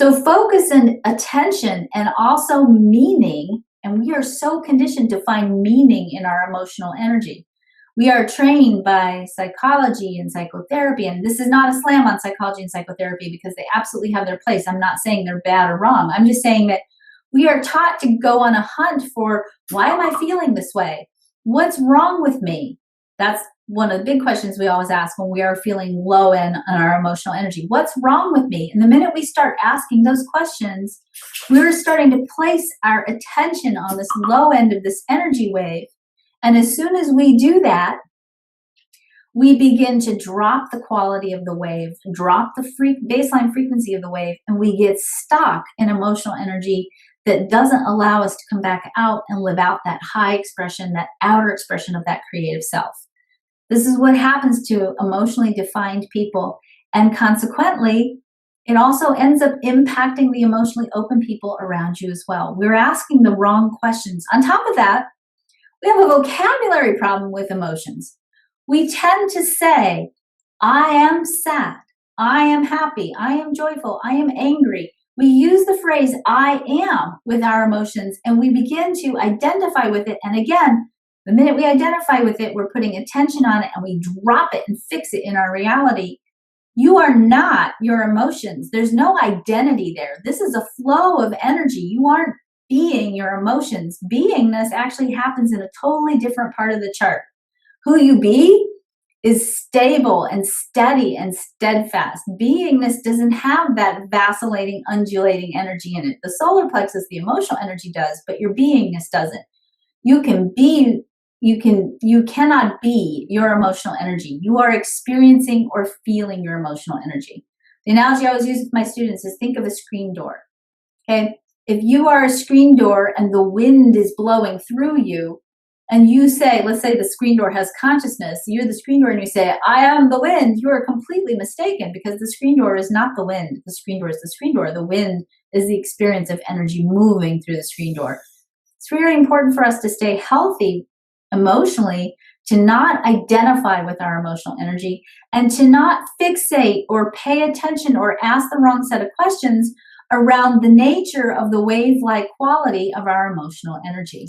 So focus and attention and also meaning, and we are so conditioned to find meaning in our emotional energy. We are trained by psychology and psychotherapy, and this is not a slam on psychology and psychotherapy because they absolutely have their place. I'm not saying they're bad or wrong. I'm just saying that we are taught to go on a hunt for, why am I feeling this way? What's wrong with me? That's one of the big questions we always ask when we are feeling low in on our emotional energy. What's wrong with me? And the minute we start asking those questions, we're starting to place our attention on this low end of this energy wave. And as soon as we do that, we begin to drop the quality of the wave, drop the baseline frequency of the wave, and we get stuck in emotional energy that doesn't allow us to come back out and live out that high expression, that outer expression of that creative self. This is what happens to emotionally defined people. And consequently, it also ends up impacting the emotionally open people around you as well. We're asking the wrong questions. On top of that, we have a vocabulary problem with emotions. We tend to say, I am sad, I am happy, I am joyful, I am angry. We use the phrase I am with our emotions and we begin to identify with it. And again, the minute we identify with it, we're putting attention on it and we drop it and fix it in our reality. You are not your emotions. There's no identity there. This is a flow of energy. You aren't being your emotions. Beingness actually happens in a totally different part of the chart. Who you be is stable and steady and steadfast. Beingness doesn't have that vacillating, undulating energy in it. The solar plexus, the emotional energy does, but your beingness doesn't. You cannot be your emotional energy. You are experiencing or feeling your emotional energy. The analogy I always use with my students is think of a screen door. Okay? If you are a screen door and the wind is blowing through you, and you say, let's say the screen door has consciousness, you're the screen door and you say, I am the wind, you are completely mistaken because the screen door is not the wind. The screen door is the screen door. The wind is the experience of energy moving through the screen door. It's very important for us to stay healthy emotionally, to not identify with our emotional energy, and to not fixate or pay attention or ask the wrong set of questions around the nature of the wave-like quality of our emotional energy.